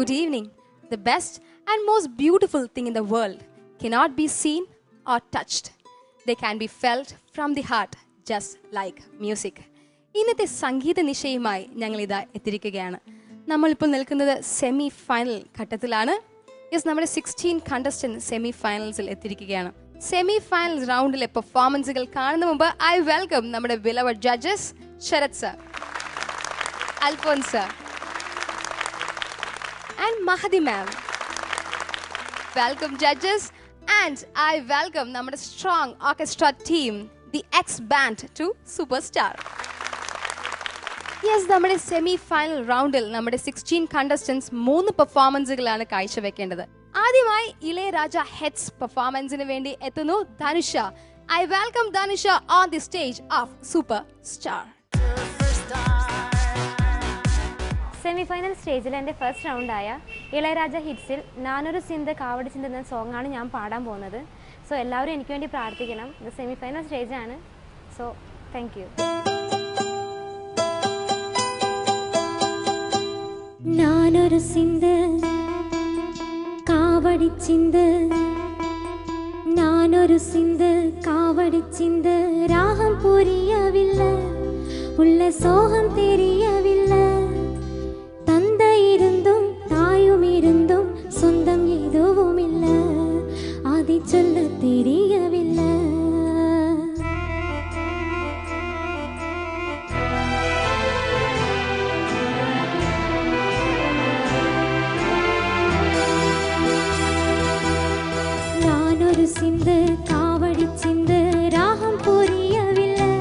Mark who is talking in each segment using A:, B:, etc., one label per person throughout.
A: Good evening. The best and most beautiful thing in the world cannot be seen or touched. They can be felt from the heart, just like music. ഇന്നത്തെ സംഗീത നിശയുമായി ഞങ്ങൾ ഇതാ എത്തിയിരിക്കുകയാണ്. നമ്മളിപ്പോൾ നിൽക്കുന്നത് semi final ഘട്ടത്തിലാണ്. നമ്മുടെ 16 contestant semi ഫൈനൽസിൽ എത്തിയിരിക്കുകയാണ്. Semi final റൗണ്ടിലെ പെർഫോമൻസുകൾ കാണുന്ന മുമ്പ് ഐ വെൽക്കം നമ്മുടെ beloved judges Sarath sir, Alphons sir and Mahadi ma'am. Welcome judges, and I welcome നമ്മുടെ strong orchestra team, the X band to superstar. Yes, നമ്മുടെ സെമി ഫൈനൽ റൗണ്ടിൽ നമ്മുടെ 16 കണ്ടസ്റ്റന്റ്സ് 3 പെർഫോമൻസുകളാണ് കാഴ്ചവെക്കേണ്ടത്. ആദ്യമായി ഇളയരാജ ഹെഡ്സ് പെർഫോമൻസിന് വേണ്ടി എത്തുന്നു Dhanusha. I welcome Dhanusha on the stage of Superstar.
B: Semi final സ്റ്റേജിൽ എൻ്റെ first റൗണ്ടായ Ilaiyaraaja ഹിറ്റ്സിൽ നാനൊരു സിന്ത് കാവടി ചിന്ത് എന്ന സോങ്ങാണ് ഞാൻ പാടാൻ പോകുന്നത്. സോ എല്ലാവരും എനിക്ക് വേണ്ടി പ്രാർത്ഥിക്കണം. ഇത് സെമി ഫൈനൽ സ്റ്റേജാണ്. So thank you.
C: നാനൊരു സിന്ത് കാവടി ചിന്ത്, നാനൊരു സിന്ത് കാവടി ചിന്ത്, ராகம் புரியவில்லை, உள்ள சோகம் தெரியவில்லை, தந்தை இருந்தும் தாயும் இருந்தும் சொந்தம் எதுவும் இல்லை, அதை சொல்ல தெரியவில்லை. நானொரு சிந்து காவடி சிந்து, ராகம் புரியவில்லை,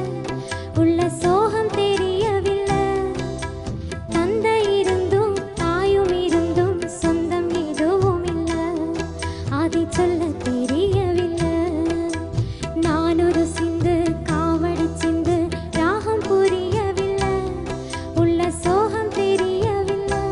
C: உள்ள சோகம் தெரியவில்லை, தந்தை இருந்தும் தாயும் இருந்தும் சொந்தம் எதுவும் இல்லை, அதை சொல்ல தெரியவில்லை. நானொரு சிந்து காவடி சிந்து, ராகம் புரியவில்லை, உள்ள சோகம் தெரியவில்லை.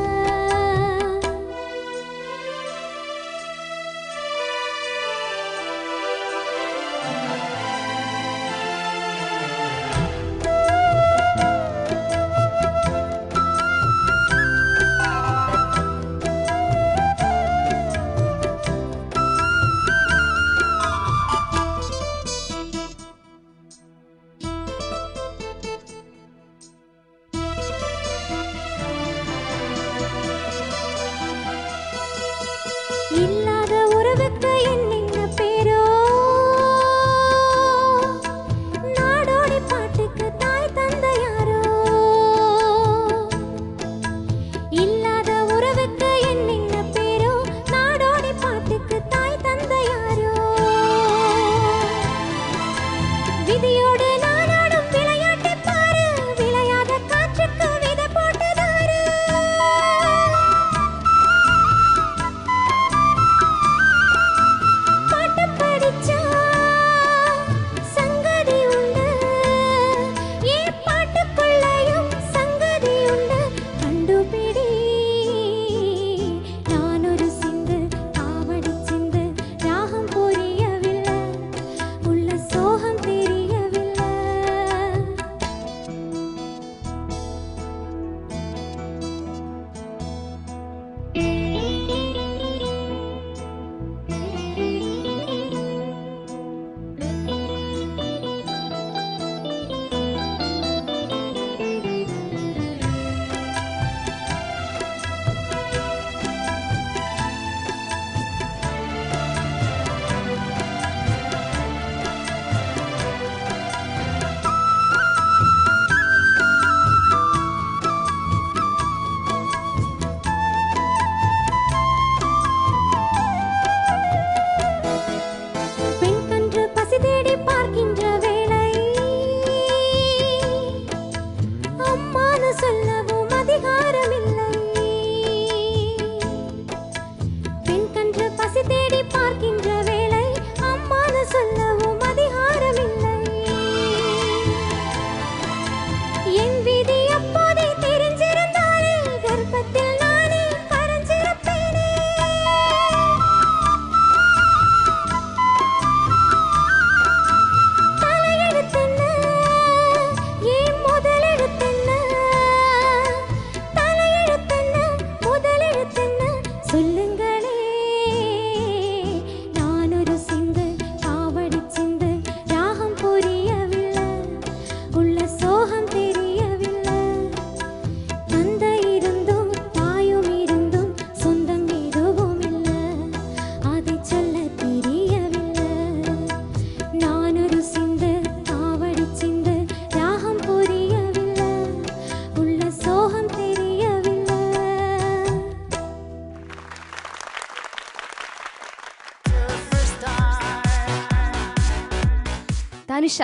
A: ധനുഷ.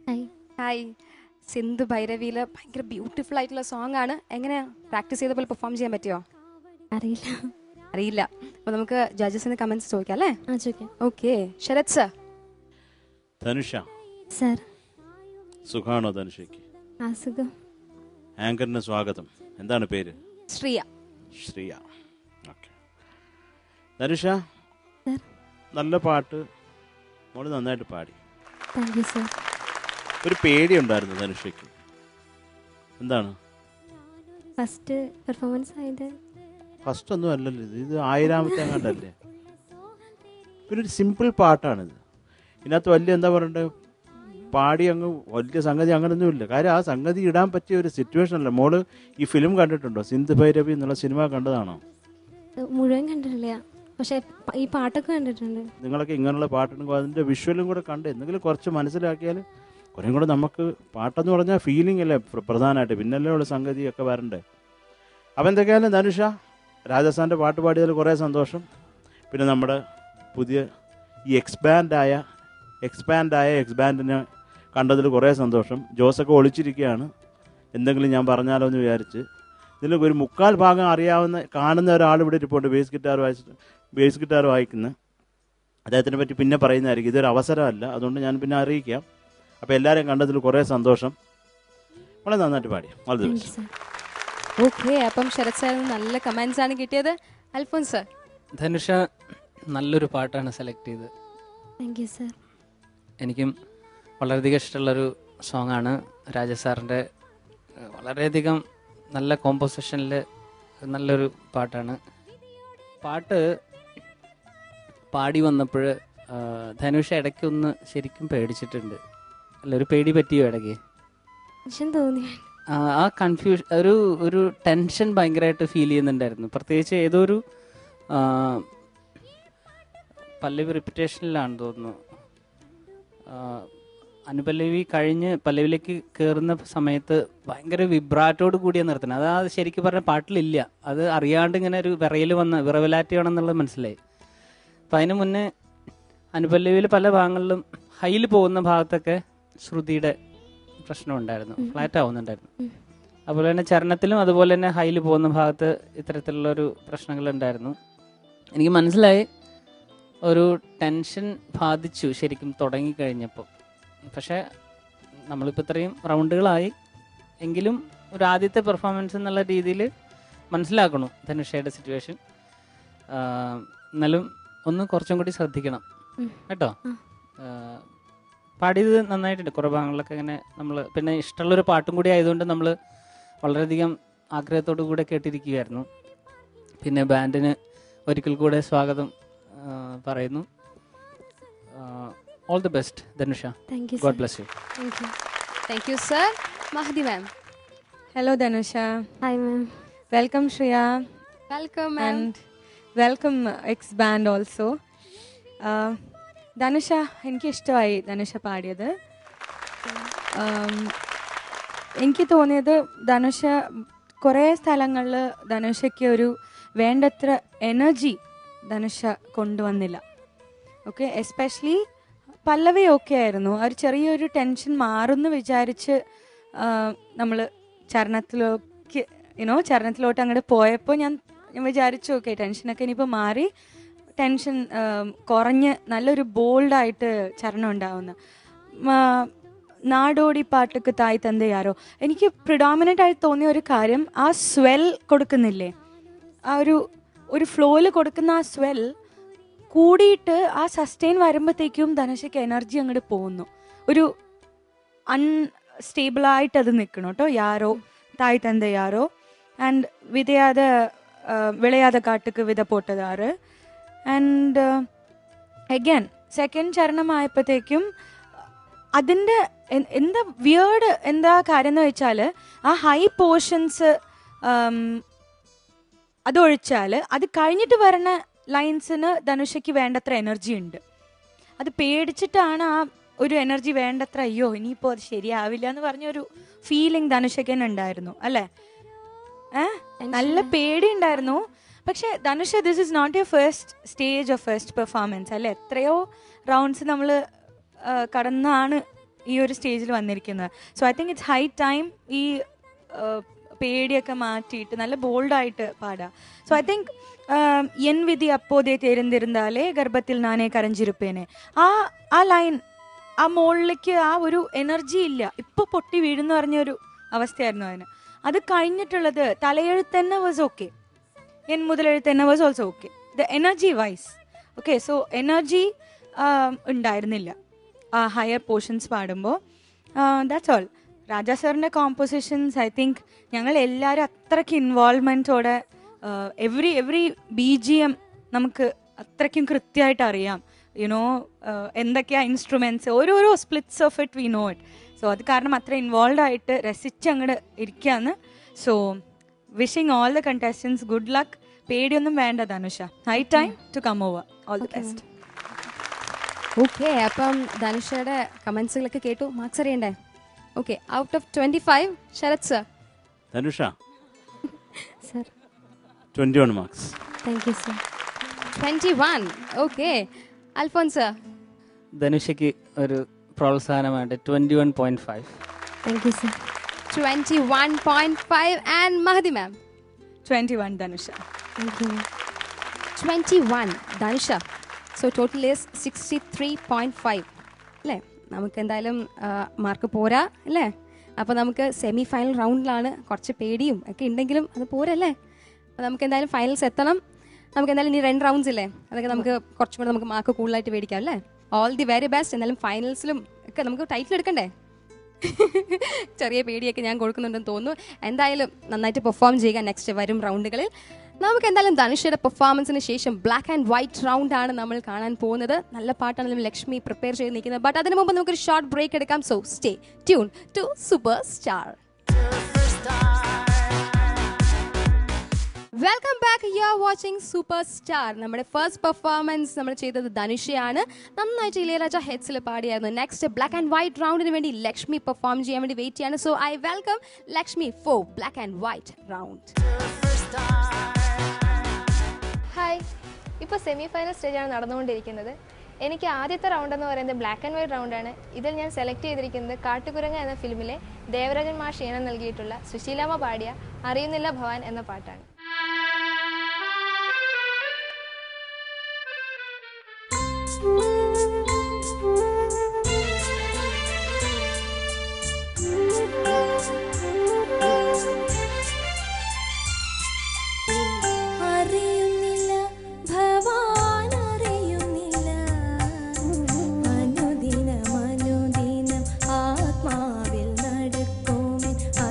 C: ഹായ്.
A: ഹായ്. സിന്ധു ഭൈരവിയിൽ ഭയങ്കര ബ്യൂട്ടിഫുൾ ആയിട്ടുള്ള സോങ് ആണ്. എങ്ങനെ പ്രാക്ടീസ് ചെയ്ത പോലെ പെർഫോം ചെയ്യാൻ പറ്റുമോ? അറിയില്ല. അപ്പോൾ നമുക്ക് ജഡ്ജസിന് കമന്റ്സ് ചോദിക്കാം അല്ലേ?
C: ചോദിക്കാം.
A: Okay. Sarath sir.
D: Dhanusha
C: sir.
D: സുഖാണോ ധനുഷയ്ക്ക്?
C: സുഖം.
D: ആങ്കറിന് സ്വാഗതം. എന്താണ് പേര്?
A: ശ്രീയ.
D: ശ്രീയ. ഓക്കെ. ധനുഷ,
C: സർ.
D: നല്ല പാട്ട് മോള് നന്നായിട്ട് പാടി.
C: Thank you sir.
D: ഒരു പേടി ഉണ്ടായിരുന്നു ധനുഷയ്ക്ക്, എന്താണ്?
C: ഫസ്റ്റ് പെർഫോമൻസ് ആയത്
D: ഫസ്റ്റ് ഒന്നും അല്ലല്ലോ, ഇത് 1000-ാമത്തെ അങ്ങാണ്ടല്ലേ. പിന്നെ ഒരു സിമ്പിൾ പാട്ടാണിത്. ഇതിനകത്ത് വലിയ എന്താ പറയണ്ടേ, പാടി അങ്ങ് വലിയ സംഗതി അങ്ങനൊന്നും ഇല്ല. കാര്യം ആ സംഗതി ഇടാൻ പറ്റിയ ഒരു സിറ്റുവേഷൻ അല്ല. മോള് ഈ ഫിലിം കണ്ടിട്ടുണ്ടോ? സിന്ധു ഭൈരവി എന്നുള്ള സിനിമ കണ്ടതാണോ?
C: മുഴുവൻ കണ്ടിട്ടില്ല, പക്ഷെ ഈ പാട്ടൊക്കെ കണ്ടിട്ടുണ്ട്.
D: നിങ്ങളൊക്കെ ഇങ്ങനെയുള്ള പാട്ടുണ്ടെങ്കിൽ അതിൻ്റെ വിഷ്വലും കൂടെ കണ്ട് എന്തെങ്കിലും കുറച്ച് മനസ്സിലാക്കിയാൽ കുറേ കൂടെ നമുക്ക് പാട്ടെന്ന് പറഞ്ഞാൽ ഫീലിംഗ് അല്ലേ പ്രധാനമായിട്ട്, പിന്നല്ലേ ഉള്ള സംഗതിയൊക്കെ വരണ്ടേ. അപ്പം എന്തൊക്കെയായാലും ധനുഷ, രാജസ്ഥാൻ്റെ പാട്ട് പാടിയതിൽ കുറേ സന്തോഷം. പിന്നെ നമ്മുടെ പുതിയ ഈ എക്സ്പാൻഡായ എക്സ്ബാൻഡിനെ കണ്ടതിൽ കുറേ സന്തോഷം. ജോസൊക്കെ ഒളിച്ചിരിക്കുകയാണ്, എന്തെങ്കിലും ഞാൻ പറഞ്ഞാലോ എന്ന് വിചാരിച്ച്. ഇതിൽ ഒരു 3/4 ഭാഗം അറിയാവുന്ന കാണുന്ന ഒരാൾ ഇവിടെ ഇരിപ്പുണ്ട്, ബേസ് ഗിറ്റാർ വായിക്കുന്ന. അദ്ദേഹത്തിനെ പറ്റി പിന്നെ പറയുന്നതായിരിക്കും, ഇതൊരു അവസരമല്ല, അതുകൊണ്ട് ഞാൻ പിന്നെ അറിയിക്കാം. അപ്പോൾ എല്ലാവരെയും കണ്ടതിൽ കുറേ സന്തോഷം. വളരെ നന്നായിട്ട് പാടി. All the best.
A: ഓക്കെ. അപ്പം ശരത് സാറിന് നല്ല കമന്റ്സ് ആണ് കിട്ടിയത്. അൽഫോൻസ് സർ.
E: ധനുഷ നല്ലൊരു പാട്ടാണ് സെലക്ട് ചെയ്തത്.
C: Thank you sir.
E: എനിക്കും വളരെയധികം ഇഷ്ടമുള്ളൊരു സോങ്ങാണ്. രാജസാറിൻ്റെ വളരെയധികം നല്ല കോമ്പോസിഷനിൽ നല്ലൊരു പാട്ടാണ്. പാട്ട് പാടി വന്നപ്പോൾ ധനുഷ ഇടയ്ക്കൊന്ന് ശരിക്കും പേടിച്ചിട്ടുണ്ട്. അല്ല, ഒരു പേടി പറ്റിയോ ഇടയ്ക്ക്?
C: തോന്നി.
E: ആ കൺഫ്യൂഷൻ, ഒരു ടെൻഷൻ ഭയങ്കരമായിട്ട് ഫീൽ ചെയ്യുന്നുണ്ടായിരുന്നു. പ്രത്യേകിച്ച് ഏതോ ഒരു പല്ലവി റിപ്പിറ്റേഷനിലാണ് തോന്നുന്നു. അനുപല്ലവി കഴിഞ്ഞ് പല്ലവിയിലേക്ക് കയറുന്ന സമയത്ത് ഭയങ്കര വിബ്രാറ്റോട് കൂടിയാണ് നിർത്തുന്നത്. അത് ശരിക്കും പറഞ്ഞ പാട്ടിലില്ല, അത് അറിയാണ്ട് ഇങ്ങനെ ഒരു വിറവലാറ്റി വേണമെന്നുള്ളത് മനസ്സിലായി. അപ്പം അതിന് മുന്നേ അനുപല്ലവിയിൽ പല ഭാഗങ്ങളിലും ഹൈയിൽ പോകുന്ന ഭാഗത്തൊക്കെ ശ്രുതിയുടെ പ്രശ്നമുണ്ടായിരുന്നു, ഫ്ലാറ്റ് ആവുന്നുണ്ടായിരുന്നു. അതുപോലെ തന്നെ ചരണത്തിലും അതുപോലെ തന്നെ ഹൈയിൽ പോകുന്ന ഭാഗത്ത് ഇത്തരത്തിലുള്ളൊരു പ്രശ്നങ്ങളുണ്ടായിരുന്നു. എനിക്ക് മനസ്സിലായി ഒരു ടെൻഷൻ ബാധിച്ചു ശരിക്കും തുടങ്ങിക്കഴിഞ്ഞപ്പോൾ. പക്ഷേ നമ്മളിപ്പോൾ ഇത്രയും റൗണ്ടുകളായി എങ്കിലും ഒരു ആദ്യത്തെ പെർഫോമൻസ് എന്നുള്ള രീതിയിൽ മനസ്സിലാക്കണം ധനുഷയുടെ സിറ്റുവേഷൻ. എന്നാലും ഒന്ന് കുറച്ചും കൂടി ശ്രദ്ധിക്കണം കേട്ടോ. പാടിയത് നന്നായിട്ടുണ്ട്, കുറേ ഭാഗങ്ങളിലൊക്കെ ഇങ്ങനെ നമ്മൾ പിന്നെ ഇഷ്ടമുള്ളൊരു പാട്ടും കൂടി ആയതുകൊണ്ട് നമ്മൾ വളരെയധികം ആഗ്രഹത്തോടു കൂടെ കേട്ടിരിക്കുകയായിരുന്നു. പിന്നെ ബാൻഡിന് ഒരിക്കൽ കൂടെ സ്വാഗതം പറയുന്നു. All the best Dhanusha. God bless you.
A: Thank you sir. Mahathi ma'am.
F: Hello Dhanusha.
C: Hi ma'am.
F: Welcome Shreya.
A: Welcome ma'am.
F: And welcome X-Band also. Dhanusha, എനിക്ക് ഇഷ്ടമായി ധനുഷ പാടിയത്. എനിക്ക് തോന്നിയത് ധനുഷ കുറേ സ്ഥലങ്ങളിൽ ധനുഷയ്ക്ക് ഒരു വേണ്ടത്ര എനർജി ധനുഷ കൊണ്ടുവന്നില്ല. ഓക്കെ, എസ്പെഷ്യലി പല്ലവി ഓക്കെ ആയിരുന്നു. ഒരു ചെറിയൊരു ടെൻഷൻ മാറുമെന്ന് വിചാരിച്ച് നമ്മൾ ചരണത്തിലോട്ട് അങ്ങോട്ട് പോയപ്പോൾ ഞാൻ വിചാരിച്ചു ഓക്കെ ടെൻഷനൊക്കെ ഇനിയിപ്പോൾ മാറി, ടെൻഷൻ കുറഞ്ഞ് നല്ലൊരു ബോൾഡായിട്ട് ചരണം ഉണ്ടാവുന്ന നാടോടി പാട്ടൊക്കെ തായ് തന്തയാരോ. എനിക്ക് പ്രിഡോമിനൻ്റ് ആയിട്ട് തോന്നിയ ഒരു കാര്യം, ആ സ്വെൽ കൊടുക്കുന്നില്ലേ, ആ ഒരു ഫ്ലോയിൽ കൊടുക്കുന്ന ആ സ്വെൽ കൂടിയിട്ട് ആ സസ്റ്റെയിൻ വരുമ്പോഴത്തേക്കും ധനുഷയ്ക്ക് എനർജി അങ്ങോട്ട് പോകുന്നു. ഒരു അൺസ്റ്റേബിളായിട്ട് അത് നിൽക്കണം കേട്ടോ. യാരോ തായ് തന്തയാരോ ആൻഡ് വിളയാതെ കാട്ടുക്ക് വിത പോട്ടതാറ്. ആൻഡ് അഗൈൻ സെക്കൻഡ് ചരണമായപ്പോഴത്തേക്കും അതിൻ്റെ എന്താ കാര്യം എന്ന് വെച്ചാൽ ആ ഹൈ പോർഷൻസ് അതൊഴിച്ചാൽ അത് കഴിഞ്ഞിട്ട് വരുന്ന ലൈൻസിന് ധനുഷയ്ക്ക് വേണ്ടത്ര എനർജി ഉണ്ട്. അത് പേടിച്ചിട്ടാണ് ആ ഒരു എനർജി വേണ്ടത്ര, അയ്യോ ഇനിയിപ്പോൾ അത് ശരിയാവില്ല എന്ന് പറഞ്ഞൊരു ഫീലിംഗ് ധനുഷയ്ക്ക് തന്നെ ഉണ്ടായിരുന്നു അല്ലേ? നല്ല പേടി ഉണ്ടായിരുന്നു. പക്ഷെ Dhanusha, this is not your first stage of first performance അല്ലേ? എത്രയോ റൗണ്ട്സ് നമ്മൾ കടന്നാണ് ഈ ഒരു സ്റ്റേജിൽ വന്നിരിക്കുന്നത്. So I think it's high time ഈ പേടിയൊക്കെ മാറ്റിയിട്ട് നല്ല ബോൾഡായിട്ട് പാടാം. സോ ഐ തിങ്ക് എൻ വിധി അപ്പോതേ തേരുന്നിരുന്നാലേ ഗർഭത്തിൽ നാനേ കരഞ്ചിരുപ്പേനെ, ആ ലൈൻ, ആ മോളിലേക്ക് ആ ഒരു എനർജി ഇല്ല, ഇപ്പോൾ പൊട്ടി വീഴുന്ന പറഞ്ഞൊരു അവസ്ഥയായിരുന്നു അതിന്. അത് കഴിഞ്ഞിട്ടുള്ളത് തലയെഴുത്തന്നെ വാസ് ഓക്കെ, എൻ മുതലെഴുത്തന്നെ was also okay, the energy wise okay. So energy ഉണ്ടായിരുന്നില്ല ആ ഹയർ പോർഷൻസ് പാടുമ്പോൾ. That's all. രാജാ സാറിൻ്റെ കോമ്പോസിഷൻസ് ഐ തിങ്ക് ഞങ്ങൾ എല്ലാവരും അത്രയ്ക്ക് ഇൻവോൾവ്മെൻറ്റോടെ എവറി BGM നമുക്ക് അത്രയ്ക്കും കൃത്യമായിട്ട് അറിയാം. യുനോ എന്തൊക്കെയാണ് ഇൻസ്ട്രുമെൻറ്റ്സ്, ഓരോരോ splits of it we know it. So അത് കാരണം അത്ര ഇൻവോൾവ് ആയിട്ട് രസിച്ച് അങ്ങോട്ട് ഇരിക്കുകയാണ്. So wishing all the contestants good luck. പേടിയൊന്നും വേണ്ട Dhanusha, high time to come over. All the best.
A: Okay, അപ്പം ധനുഷയുടെ കമൻസുകളൊക്കെ കേട്ടു, മാർക്സ് അറിയണ്ടേ? Okay, out of 25, Sarath sir.
D: Dhanusha
C: sir
D: 21 marks.
C: Thank you sir.
A: 21. Okay, Alphons sir.
E: ധനുഷയ്ക്ക് ഒരു പ്രോത്സാഹനമായിട്ട് 21.5.
C: Thank you sir.
A: 21.5 and Mahdi ma'am.
F: 21 Dhanusha.
C: Thank you ma'am.
A: 21 Dhanusha. So total is 63.5 അല്ലേ? നമുക്ക് എന്തായാലും മാർക്ക് പോരാ അല്ലേ? അപ്പോൾ നമുക്ക് സെമി ഫൈനൽ റൗണ്ടിലാണ്, കുറച്ച് പേടിയും ഒക്കെ ഉണ്ടെങ്കിലും അത് പോരല്ലേ? അപ്പോൾ നമുക്ക് എന്തായാലും ഫൈനൽസ് എത്തണം. നമുക്ക് എന്തായാലും ഇനി 2 റൗണ്ട്സ് ഇല്ലേ, അതൊക്കെ നമുക്ക് കുറച്ചും കൂടെ നമുക്ക് മാർക്ക് കൂടുതലായിട്ട് മേടിക്കാം അല്ലേ? All the very best. എന്തായാലും ഫൈനൽസിലും ഒക്കെ നമുക്ക് ടൈറ്റിൽ എടുക്കണ്ടേ? ചെറിയ പേടിയൊക്കെ ഞാൻ കൊടുക്കുന്നുണ്ടെന്ന് തോന്നുന്നു. എന്തായാലും നന്നായിട്ട് പെർഫോം ചെയ്യുക നെക്സ്റ്റ് വരും റൗണ്ടുകളിൽ. നമുക്ക് എന്തായാലും ധനുഷയുടെ പെർഫോമൻസിന് ശേഷം ബ്ലാക്ക് ആൻഡ് വൈറ്റ് റൗണ്ട് ആണ് നമ്മൾ കാണാൻ പോകുന്നത്. നല്ല പാട്ടാണെങ്കിലും ലക്ഷ്മി പ്രിപ്പയർ ചെയ്ത് നിൽക്കുന്നത്. ബട്ട് അതിനു മുമ്പ് നമുക്കൊരു ഷോർട്ട് ബ്രേക്ക് എടുക്കാം. So stay tune to super star. Welcome back. You are watching super star. നമ്മുടെ ഫസ്റ്റ് പെർഫോമൻസ് നമ്മൾ ചെയ്തത് ധനുഷയാണ്. നന്നായിട്ട് ഇളയരാജ ഹെഡ്സിൽ പാടിയായിരുന്നു. നെക്സ്റ്റ് ബ്ലാക്ക് ആൻഡ് വൈറ്റ് റൗണ്ടിന് വേണ്ടി ലക്ഷ്മി പെർഫോം ചെയ്യാൻ വേണ്ടി വെയിറ്റ് ചെയ്യാണ്. So I welcome Lakshmi for black and white round.
G: Hi, ഇപ്പോൾ സെമി ഫൈനൽ സ്റ്റേജാണ് നടന്നുകൊണ്ടിരിക്കുന്നത്. എനിക്ക് ആദ്യത്തെ റൗണ്ട് എന്ന് പറയുന്നത് ബ്ലാക്ക് ആൻഡ് വൈറ്റ് റൗണ്ടാണ്. ഇതിൽ ഞാൻ സെലക്ട് ചെയ്തിരിക്കുന്നത് കാട്ടുകുരങ്ങ എന്ന ഫിലിമിലെ ദേവരാജൻ മാഷ് ഈണം നൽകിയിട്ടുള്ള സുശീലാമ്മ പാടിയ അറിയുന്നില്ല ഭവാൻ എന്ന പാട്ടാണ്.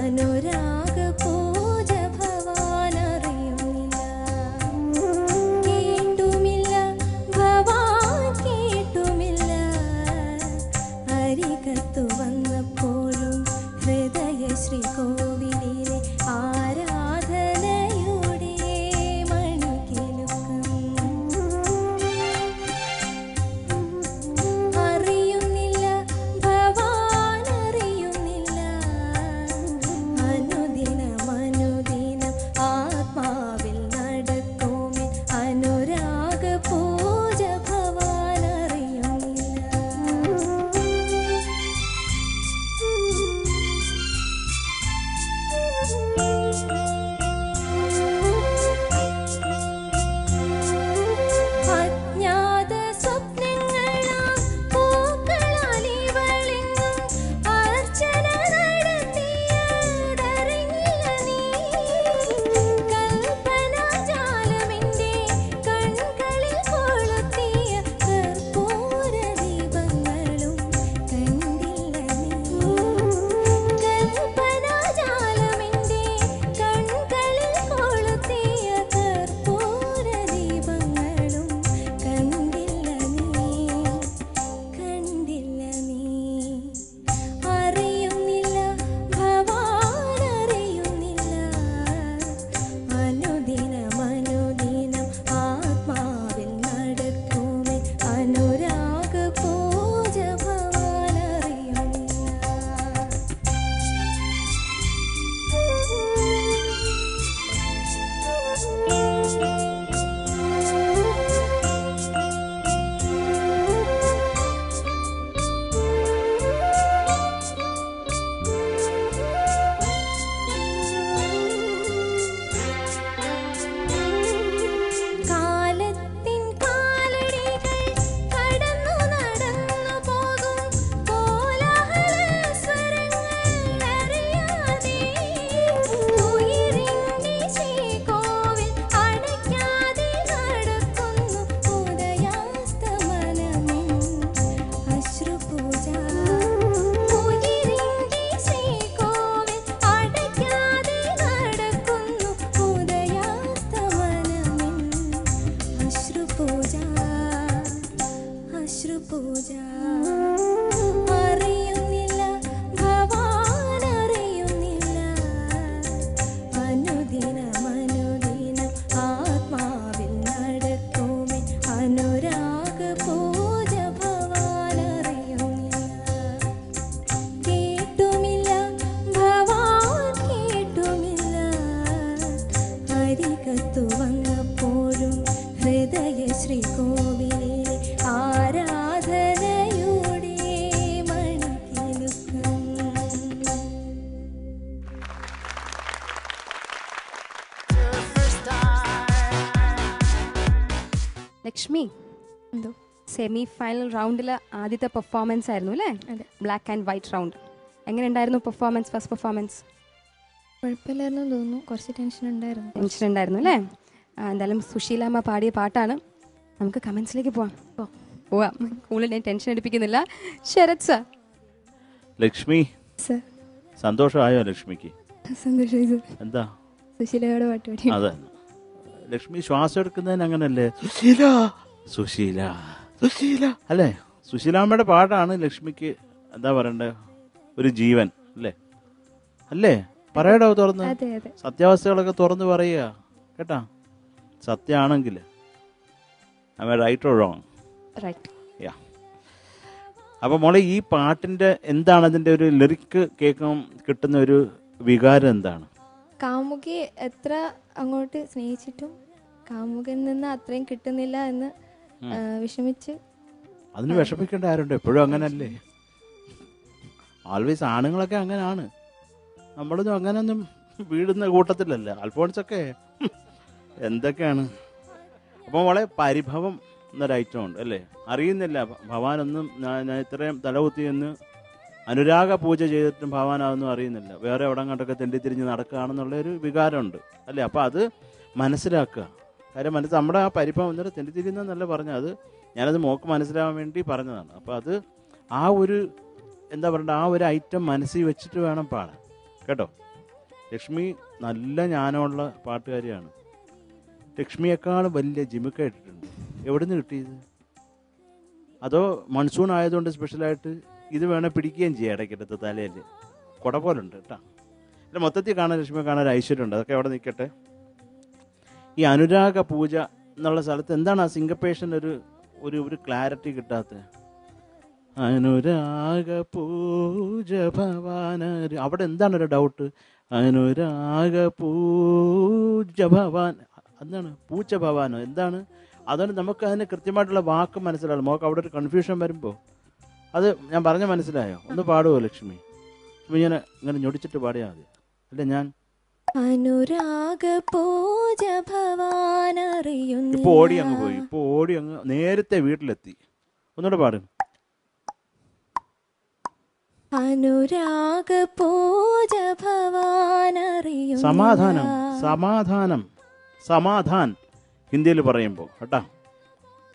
H: അനുരാഗ പൂജ ഭവാന പൂജ അറിയുന്നില്ല ഭവാൻ അറിയുന്നില്ല അനുദിനം അനുദിനം ആത്മാവിൽ നടക്കുമേ അനുരാഗ പൂജ ഭവാൻ അറിയുന്നില്ല കേട്ടുമില്ല ഭവാൻ കേട്ടുമില്ല അരികത്തു വന്നപ്പോഴും ഹൃദയ ശ്രീകോവിലിലെ ആരാധനയുടെ മണികിലുക്കം.
A: ലക്ഷ്മി,
G: എന്തോ
A: സെമി ഫൈനൽ റൗണ്ടിലെ ആദ്യത്തെ പെർഫോമൻസ് ആയിരുന്നു അല്ലേ?
G: അതെ.
A: Black and white round. എങ്ങനെ ഉണ്ടായിരുന്നു പെർഫോമൻസ്, ഫസ്റ്റ് പെർഫോമൻസ്?
G: കുഴപ്പമില്ലായിരുന്നു തോന്നുന്നു, കുറച്ച് ടെൻഷൻ ഉണ്ടായിരുന്നു.
A: ടെൻഷൻ ഉണ്ടായിരുന്നു അല്ലേ? എന്തായാലും സുശീലാമ്മ പാടിയ പാട്ടാണ്. നമുക്ക് കമൻസിലേക്ക് പോവാം. പോവാം, കൂടുതൽ ഞാൻ ടെൻഷൻ എടുപ്പിക്കുന്നില്ല. ശരത് സർ.
D: ലക്ഷ്മി,
G: സർ
D: സന്തോഷമായോ ലക്ഷ്മിക്ക്?
G: സന്തോഷമായി സർ.
D: എന്താ
G: സുശീലയോട് പാട്ട് പാടി.
D: അതെ, ലക്ഷ്മി ശ്വാസം എടുക്കുന്നതിന് അങ്ങനല്ലേ സുശീല സുശീല സുശീല അല്ലേ? സുശീലാമ്മയുടെ പാട്ടാണ് ലക്ഷ്മിക്ക് എന്താ പറയണ്ടേ, ഒരു ജീവൻ അല്ലേ? അല്ലേ? പറയടോ തുറന്ന്,
G: അതെ അതെ.
D: സത്യാവസ്ഥകളൊക്കെ തുറന്ന് പറയുക കേട്ടാ. സത്യമാണെങ്കിൽ റൈറ്റ് ഓർ റോങ്?
A: റൈറ്റ്.
D: യാ. അപ്പൊ മോളെ, ഈ പാട്ടിന്റെ എന്താണ് അതിന്റെ ഒരു ലിറിക്ക് കേൾക്കാൻ കിട്ടുന്ന ഒരു വികാരം എന്താണ്?
G: കാമുകി എത്ര അങ്ങോട്ട് സ്നേഹിച്ചിട്ടും കാമുകൻ നിന്ന് അത്രയും കിട്ടുന്നില്ല എന്ന് വിഷമിച്ച്.
D: അതിന് വിഷമിക്കേണ്ട ആരുണ്ട്? എപ്പോഴും അങ്ങനല്ലേ? ആൾവേസ് ആണുങ്ങളൊക്കെ അങ്ങനെയാണ്. നമ്മളൊന്നും അങ്ങനെയൊന്നും വീടുന്ന കൂട്ടത്തിലല്ല. അൽഫോൺസൊക്കെ എന്തൊക്കെയാണ്. അപ്പം മോളെ, പരിഭവം എന്നൊരു ഐറ്റം ഉണ്ട് അല്ലേ? അറിയുന്നില്ല ഭവാനൊന്നും ഞാൻ ഇത്രയും തലകുത്തി എന്ന് അനുരാഗ പൂജ ചെയ്തിട്ടും ഭവാനൊന്നും അറിയുന്നില്ല. വേറെ എവിടെ കണ്ടൊക്കെ തെണ്ടിത്തിരിഞ്ഞ് നടക്കുകയാണെന്നുള്ളൊരു വികാരമുണ്ട് അല്ലേ? അപ്പോൾ അത് മനസ്സിലാക്കുക. കാര്യം നമ്മുടെ ആ പരിഭവം എന്നിട്ട് തെണ്ടിത്തിരിയുന്നല്ല പറഞ്ഞത്, അത് ഞാനത് മോക്ക് മനസ്സിലാവാൻ വേണ്ടി പറഞ്ഞതാണ്. അപ്പോൾ അത് ആ ഒരു എന്താ പറയണ്ട, ആ ഒരു ഐറ്റം മനസ്സിൽ വെച്ചിട്ട് വേണം പാടാൻ കേട്ടോ. ലക്ഷ്മി നല്ല ജ്ഞാനമുള്ള പാട്ടുകാരിയാണ്. ലക്ഷ്മിയെക്കാളും വലിയ ജിമിക്ക ഇട്ടിട്ടുണ്ട്. എവിടെ നിന്ന് കിട്ടിയത്? അതോ മൺസൂൺ ആയതുകൊണ്ട് സ്പെഷ്യലായിട്ട് ഇത് വേണേൽ പിടിക്കുകയും ചെയ്യാം ഇടയ്ക്കിടത്ത് തലയിൽ കുട പോലുണ്ട് കേട്ടോ. അല്ല, മൊത്തത്തിൽ കാണാൻ ലക്ഷ്മിയെ കാണാൻ ഒരു ഐശ്വര്യമുണ്ട്. അതൊക്കെ അവിടെ നിൽക്കട്ടെ. ഈ അനുരാഗ പൂജ എന്നുള്ള സ്ഥലത്ത് എന്താണ് ആ സിംഗപ്പേഷൻ ഒരു ഒരു ഒരു ക്ലാരിറ്റി കിട്ടാത്തത്? അനുരാഗ പൂജ ഭവാന, അവിടെ എന്താണ് ഒരു ഡൗട്ട്? അനുരാഗ പൂജ ഭവാൻ, എന്താണ് പൂച്ച ഭവാനോ എന്താണ്? അതുകൊണ്ട് നമുക്ക് അതിന് കൃത്യമായിട്ടുള്ള വാക്ക് മനസ്സിലാവും. നമുക്ക് അവിടെ ഒരു കൺഫ്യൂഷൻ വരുമ്പോൾ അത് ഞാൻ പറഞ്ഞ മനസ്സിലായോ? ഒന്ന് പാടുമോ ലക്ഷ്മി? ഇങ്ങനെ ഇങ്ങനെ ഞൊടിച്ചിട്ട് പാടിയാൽ മതി. അല്ല, ഞാൻ
H: അനുരാഗ പൂജ ഭവാൻ അറിയുന്നില്ല.
D: ഇപ്പോൾ ഓടി അങ്ങ് പോയി, ഇപ്പോൾ ഓടി അങ്ങ് നേരത്തെ വീട്ടിലെത്തി. ഒന്നുകൂടെ പാടും.
H: അനുരാഗ പൂജ ഭവാൻ അറിയുന്നില്ല.
D: സമാധാനം, സമാധാനം, സമാധാൻ ഹിന്ദിയിൽ പറയുമ്പോൾ കേട്ടാ.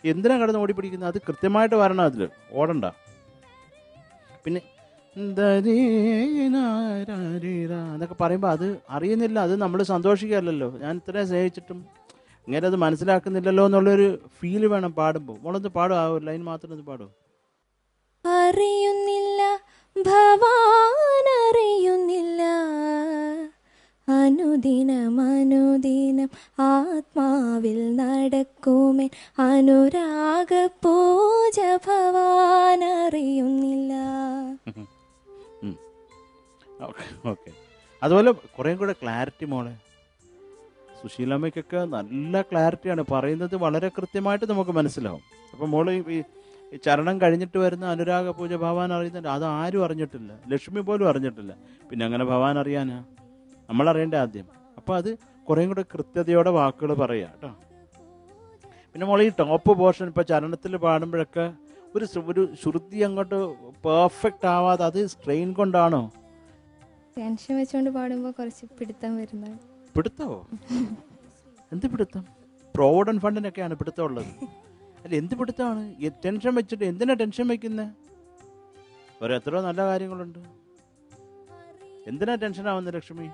D: എന്തിനാ കിടന്ന് ഓടിപ്പിടിക്കുന്നത്? അത് കൃത്യമായിട്ട് വരണം, അതിൽ ഓടണ്ട. പിന്നെ എന്നൊക്കെ പറയുമ്പോൾ അത് അറിയുന്നില്ല. അത് നമ്മൾ സന്തോഷിക്കാമല്ലോ. ഞാൻ ഇത്രയും സ്നേഹിച്ചിട്ടും ഇങ്ങനെ അത് മനസ്സിലാക്കുന്നില്ലല്ലോ എന്നുള്ളൊരു ഫീല് വേണം പാടുമ്പോൾ. മോളൊന്ന് പാടും, ആ ഒരു ലൈൻ മാത്രം ഒന്ന് പാടും.
H: അറിയുന്നില്ല ഭവാൻ അറിയുന്നില്ല അനുദിനം അനുദിനം ആത്മാവിൽ നടക്കുമേ അനുരാഗ പൂജ ഭവാൻ അറിയുന്നില്ല.
D: ഓക്കെ. അതുപോലെ കുറേ കൂടെ ക്ലാരിറ്റി മോളെ. സുശീലമ്മയ്ക്കൊക്കെ നല്ല ക്ലാരിറ്റിയാണ് പറയുന്നത്, വളരെ കൃത്യമായിട്ട് നമുക്ക് മനസ്സിലാവും. അപ്പം മോള് ഈ ചരണം കഴിഞ്ഞിട്ട് വരുന്ന അനുരാഗ പൂജ ഭവാൻ അറിയുന്നുണ്ട്, അത് ആരും അറിഞ്ഞിട്ടില്ല. ലക്ഷ്മി പോലും അറിഞ്ഞിട്ടില്ല. പിന്നെ അങ്ങനെ ഭവാൻ അറിയാനാ? നമ്മളറിയേണ്ട ആദ്യം. അപ്പോൾ അത് കുറേ കൂടെ കൃത്യതയോടെ വാക്കുകൾ പറയുക കേട്ടോ. പിന്നെ മോളെ, ഈ ടോപ്പ് പോർഷൻ ഇപ്പോൾ ചരണത്തിൽ പാടുമ്പോഴൊക്കെ ഒരു ശ്രുതി അങ്ങോട്ട് പെർഫെക്റ്റ് ആവാതെ, അത് സ്ട്രെയിൻ കൊണ്ടാണോ?
G: ടെൻഷൻ വെച്ചുകൊണ്ട് പാടുമ്പോൾ കുറച്ച് പിടുത്തം വരുന്നത്.
D: പിടുത്തമോ? എന്ത് പിടുത്തം? പ്രോവിഡന്റ് ഫണ്ടിനൊക്കെയാണ് പിടുത്തം ഉള്ളത്. അല്ല, എന്ത് പിടുത്തമാണ്? ടെൻഷൻ വെച്ചിട്ട് എന്തിനാ ടെൻഷൻ വയ്ക്കുന്നത്? വേറെ എത്രയോ നല്ല കാര്യങ്ങളുണ്ട്. എന്തിനാ ടെൻഷനാവുന്നത് ലക്ഷ്മി?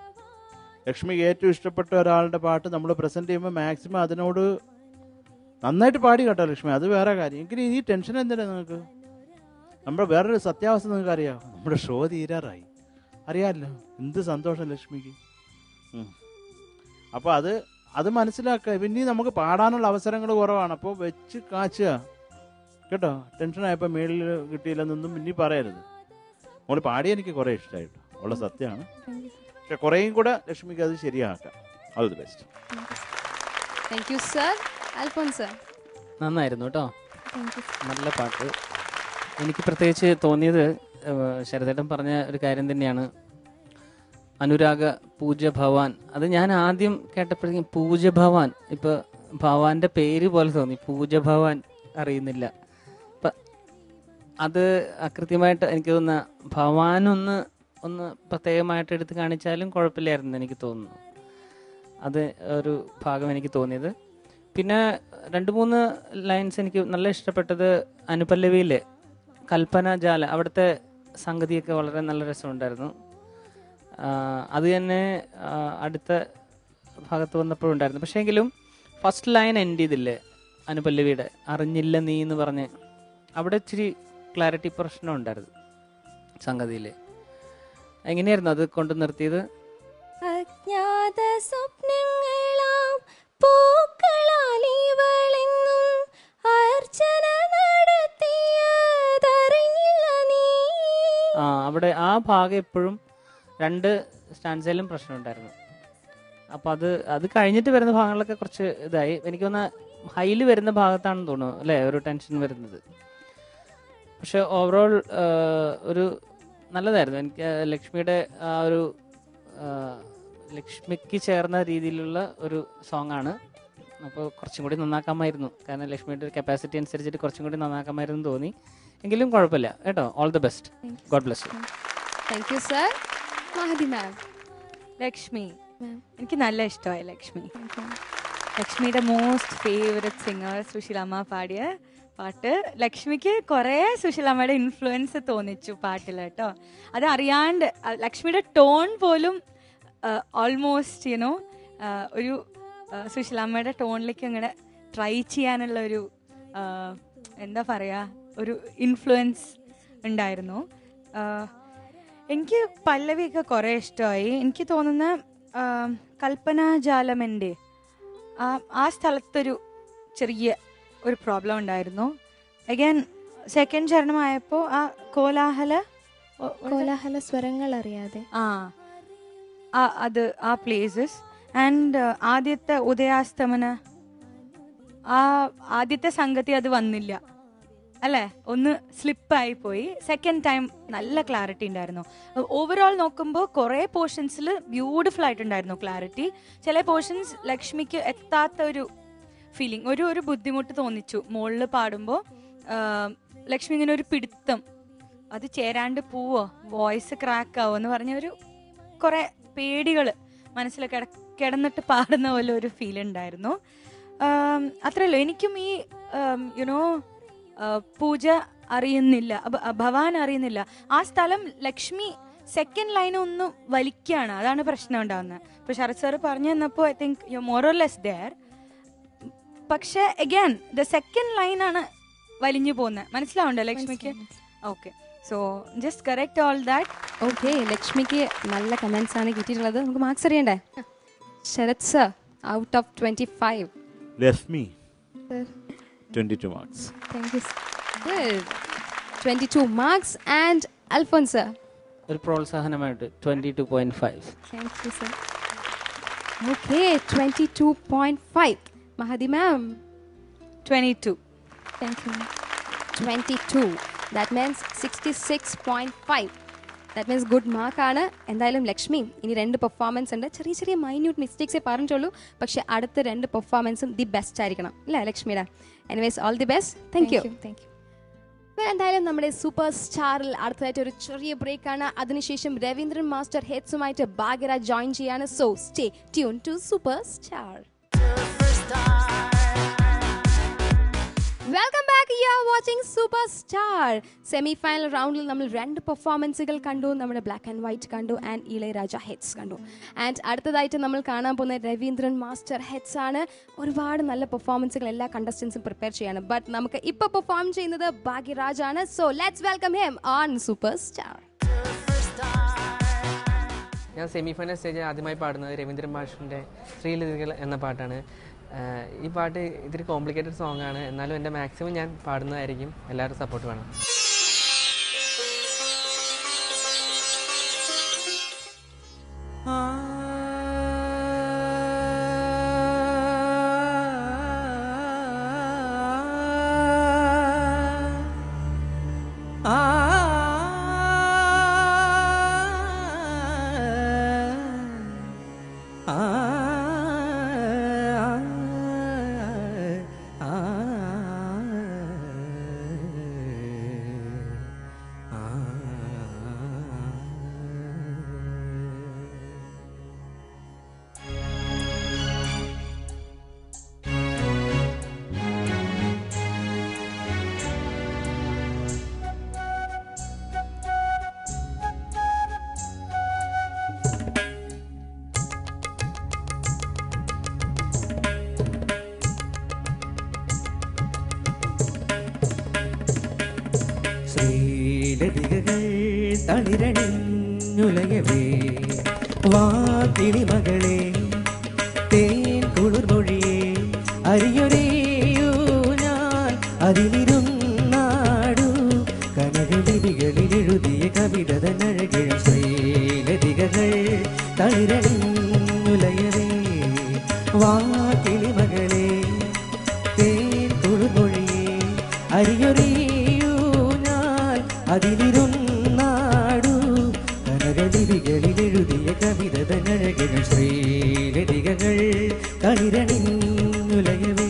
D: ലക്ഷ്മിക്ക് ഏറ്റവും ഇഷ്ടപ്പെട്ട ഒരാളുടെ പാട്ട് നമ്മൾ പ്രസന്റ് ചെയ്യുമ്പോൾ മാക്സിമം അതിനോട് നന്നായിട്ട് പാടി കേട്ടോ ലക്ഷ്മി, അത് വേറെ കാര്യം. എങ്കിലും ഈ ടെൻഷൻ എന്തിനാ നിങ്ങൾക്ക്? നമ്മുടെ വേറൊരു സത്യാവസ്ഥ നിങ്ങൾക്ക് അറിയാം, നമ്മുടെ ഷോ തീരാറായി. അറിയാമല്ലോ, എന്ത് സന്തോഷം ലക്ഷ്മിക്ക്. അപ്പോൾ അത് മനസ്സിലാക്കുക. പിന്നെ നമുക്ക് പാടാനുള്ള അവസരങ്ങൾ കുറവാണ്, അപ്പോൾ വെച്ച് കാച്ചുക കേട്ടോ. ടെൻഷനായപ്പോൾ മേളിൽ കിട്ടിയില്ലെന്നൊന്നും പിന്നെ പറയരുത്. മോള് പാടി എനിക്ക് കുറേ ഇഷ്ടമായിട്ടോ, ഉള്ള സത്യമാണ്. പക്ഷെ കുറേയും കൂടെ ലക്ഷ്മിക്ക് അത് ശരിയാക്കാം. All the best.
A: Thank you sir. Alphonse
E: നന്നായിരുന്നു കേട്ടോ, നല്ല പാട്ട്. എനിക്ക് പ്രത്യേകിച്ച് തോന്നിയത് ശരതേട്ടൻ പറഞ്ഞ ഒരു കാര്യം തന്നെയാണ്, അനുരാഗ പൂജ ഭവാൻ. അത് ഞാൻ ആദ്യം കേട്ടപ്പോഴേക്കും പൂജ ഭവാൻ, ഇപ്പോൾ ഭവാന്റെ പേര് പോലെ തോന്നി, പൂജ ഭവാൻ അറിയുന്നില്ല. അപ്പം അത് അകൃത്യമായിട്ട് എനിക്ക് തോന്നുന്ന, ഭവാനൊന്ന് പ്രത്യേകമായിട്ട് എടുത്ത് കാണിച്ചാലും കുഴപ്പമില്ലായിരുന്നു എനിക്ക് തോന്നുന്നു. അത് ഒരു ഭാഗം എനിക്ക് തോന്നിയത്. പിന്നെ 2-3 ലൈൻസ് എനിക്ക് നല്ല ഇഷ്ടപ്പെട്ടത്. അനുപല്ലവിയിലെ കൽപ്പന ജാല, അവിടുത്തെ സംഗതിയൊക്കെ വളരെ നല്ല രസമുണ്ടായിരുന്നു. അത് തന്നെ അടുത്ത ഭാഗത്ത് വന്നപ്പോഴുണ്ടായിരുന്നു. പക്ഷേ എങ്കിലും ഫസ്റ്റ് ലൈൻ എൻഡ് ചെയ്തില്ലേ അനുപല്ലവിയുടെ, അറിഞ്ഞില്ല നീ എന്ന് പറഞ്ഞ്, അവിടെ ഇച്ചിരി ക്ലാരിറ്റി പ്രശ്നം ഉണ്ടായിരുന്നു സംഗതിയിൽ. എങ്ങനെയായിരുന്നു അത് കൊണ്ട് നിർത്തിയത്?
H: അജ്ഞാത സ്വപ്നങ്ങളാം പൂക്കളാൽ ഇവളെന്നും അർച്ചന നടത്തിയതറിഞ്ഞില്ല നീ.
E: അവിടെ ആ ഭാഗം എപ്പോഴും 2 സ്റ്റാൻസയിലും പ്രശ്നമുണ്ടായിരുന്നു. അപ്പോൾ അത് കഴിഞ്ഞിട്ട് വരുന്ന ഭാഗങ്ങളൊക്കെ കുറച്ച് ഇതായി. എനിക്ക് തോന്നുന്ന ഹൈയിൽ വരുന്ന ഭാഗത്താണെന്ന് തോന്നുന്നു അല്ലേ ഒരു ടെൻഷൻ വരുന്നത്. പക്ഷെ ഓവറോൾ ഒരു നല്ലതായിരുന്നു. എനിക്ക് ലക്ഷ്മിയുടെ ആ ഒരു ലക്ഷ്മിക്ക് ചേർന്ന രീതിയിലുള്ള ഒരു സോങ്ങാണ്. അപ്പോൾ കുറച്ചും കൂടി നന്നാക്കാമായിരുന്നു, കാരണം ലക്ഷ്മിയുടെ ഒരു കപ്പാസിറ്റി അനുസരിച്ചിട്ട് കുറച്ചും കൂടി നന്നാക്കാമായിരുന്നു തോന്നി. എങ്കിലും കുഴപ്പമില്ല കേട്ടോ. All the best. God bless you.
A: Thank you sir. Mahathi ma'am.
F: Lakshmi എനിക്ക് നല്ല ഇഷ്ടമായി. ലക്ഷ്മിയുടെ മോസ്റ്റ് ഫേവററ്റ് സിംഗർ സുശീലമ്മ പാടിയ പാട്ട്. ലക്ഷ്മിക്ക് കുറേ സുശീലമ്മയുടെ ഇൻഫ്ലുവൻസ് തോന്നിച്ചു പാട്ടിൽ കേട്ടോ. അത് അറിയാണ്ട് ലക്ഷ്മിയുടെ ടോൺ പോലും ഓൾമോസ്റ്റ് യുനോ ഒരു സുശീലമ്മയുടെ ടോണിലേക്ക് അങ്ങനെ ട്രൈ ചെയ്യാനുള്ള ഒരു എന്താ പറയുക, ഒരു ഇൻഫ്ലുവൻസ് ഉണ്ടായിരുന്നു. എനിക്ക് പല്ലവിയൊക്കെ കുറേ ഇഷ്ടമായി. എനിക്ക് തോന്നുന്ന കൽപ്പന ജാലമൻ്റെ ആ സ്ഥലത്തൊരു ചെറിയ ഒരു പ്രോബ്ലം ഉണ്ടായിരുന്നു. അഗൈൻ സെക്കൻഡ് ചരണമായപ്പോൾ ആ കോലാഹല
H: സ്വരങ്ങൾ അറിയാതെ
F: അത് ആ പ്ലേസസ് ആൻഡ് ആദ്യത്തെ ഉദയാസ്തമന ആദ്യത്തെ സംഗതി അത് വന്നില്ല അല്ലേ, ഒന്ന് സ്ലിപ്പായി പോയി. സെക്കൻഡ് ടൈം നല്ല ക്ലാരിറ്റി ഉണ്ടായിരുന്നു. ഓവറോൾ നോക്കുമ്പോൾ കുറേ പോർഷൻസിൽ ബ്യൂട്ടിഫുൾ ആയിട്ടുണ്ടായിരുന്നു ക്ലാരിറ്റി. ചില പോർഷൻസ് ലക്ഷ്മിക്ക് എത്താത്ത ഒരു ഫീലിംഗ്, ഒരു ബുദ്ധിമുട്ട് തോന്നിച്ചു മുകളിൽ പാടുമ്പോൾ. ലക്ഷ്മി ഇങ്ങനെ ഒരു പിടുത്തം, അത് ചേരാണ്ട് പോവോ, വോയിസ് ക്രാക്ക് ആവോ എന്ന് പറഞ്ഞ ഒരു കുറേ പേടികൾ മനസ്സിൽ കിടന്നിട്ട് പാടുന്ന പോലെ ഒരു ഫീൽ ഉണ്ടായിരുന്നു. അത്രയല്ലോ. എനിക്കും ഈ യുനോ പൂജ അറിയുന്നില്ല, ഭവാൻ അറിയുന്നില്ല. ആ സ്ഥലം ലക്ഷ്മി സെക്കൻഡ് ലൈൻ ഒന്ന് വലിക്കുകയാണ്, അതാണ് പ്രശ്നം ഉണ്ടാകുന്നത്. ഇപ്പോൾ ശരത് സാർ പറഞ്ഞു തന്നപ്പോൾ I think you more or less there. പക്ഷെ അഗൈൻ ദ സെക്കൻഡ് ലൈനാണ് വലിഞ്ഞു പോകുന്നത്. മനസ്സിലാവുണ്ടോ ലക്ഷ്മിക്ക്? Okay, so just correct all that.
A: Okay, ലക്ഷ്മിക്ക് നല്ല കമന്റ്സ് ആണ് കിട്ടിയിട്ടുള്ളത്. നമുക്ക് മാർക്സ് അറിയണ്ടേ? Sarath sir, out of 25.
D: Lakshmi 22 marks.
A: Thank you. Good. 22 marks. And Alphonse sir.
E: ഒരു പ്രോത്സാഹനമായിട്ട് 22.5.
A: Thank you sir. Okay, 22.5. Mahadi ma'am.
F: 22.
A: Thank you. 22. That means 66.5. That means good mark ആണ്. എന്തായാലും ലക്ഷ്മി ഇനി 2 പെർഫോമൻസ് ഉണ്ട്. ചെറിയ മൈന്യൂട്ട് മിസ്റ്റേക്സേ പറഞ്ഞുള്ളൂ, പക്ഷെ അടുത്ത 2 പെർഫോമൻസും ദി ബെസ്റ്റ് ആയിരിക്കണം അല്ലേ ലക്ഷ്മിയുടെ? Anyways all the best. Thank U. എന്തായാലും നമ്മുടെ സൂപ്പർ സ്റ്റാറിൽ അടുത്തതായിട്ട് ഒരു ചെറിയ ബ്രേക്ക് ആണ്. അതിനുശേഷം രവീന്ദ്രൻ മാസ്റ്റർ ഹെഡ്സുമായിട്ട് ഭാഗ്യരാജ് ജോയിൻ ചെയ്യാണ്. So stay tune to super star. Welcome back. You are watching Superstar. Semi-final റൗണ്ടിൽ നമ്മൾ 2 പെർഫോമൻസുകൾ കണ്ടു. നമ്മുടെ ബ്ലാക്ക് ആൻഡ് വൈറ്റ് കണ്ടു ആൻഡ് ഇളയരാജ ഹെഡ്സ് കണ്ടു. ആൻഡ് അടുത്തതായിട്ട് നമ്മൾ കാണാൻ പോകുന്ന രവീന്ദ്രൻ മാസ്റ്റർ ഹെഡ്സ് ആണ്. ഒരുപാട് നല്ല പെർഫോമൻസുകൾ എല്ലാ കണ്ടസ്റ്റൻസും പ്രിപ്പയർ ചെയ്യാണ്. ബട്ട് നമുക്ക് ഇപ്പോൾ പെർഫോം ചെയ്യുന്നത് ഭാഗ്യരാജ് ആണ്. So let's welcome him on superstar.
I: ഞാൻ സെമിഫൈനൽ സ്റ്റേജിൽ ആദ്യമായി പാടുന്നത് രവീന്ദ്രൻ മാഷിൻ്റെ ശ്രീലതികൾ എന്ന പാട്ടാണ്. ഈ പാട്ട് ഇത്തിരി കോംപ്ലിക്കേറ്റഡ് സോങ് ആണ്. എന്നാലും എൻ്റെ മാക്സിമം ഞാൻ പാടുന്നതായിരിക്കും. എല്ലാവരും സപ്പോർട്ട് വേണം.
J: തളിരണിഞ്ഞുലയവേ വാക്കിളി മകളെ തേൻ കുളിർമൊഴിയേ അരിയൊരേയൂ ഞാൻ അതിലിരുന്നാടു കനകലിപികളിൽ എഴുതിയ കവിതനഴകിൽ ശ്രീലതികൾ തളിരണിഞ്ഞുലയവേ വാക്കിളി മകളെ തേൻ കുളിർമൊഴിയേ അരിയൊരേയൂ ഞാൻ അതിലിരുന്നാടു കനകലിപികളിൽ എഴുതിയ കവിതനഴകിൽ ശ്രീലതികൾ തളിരണിഞ്ഞുലയവേ.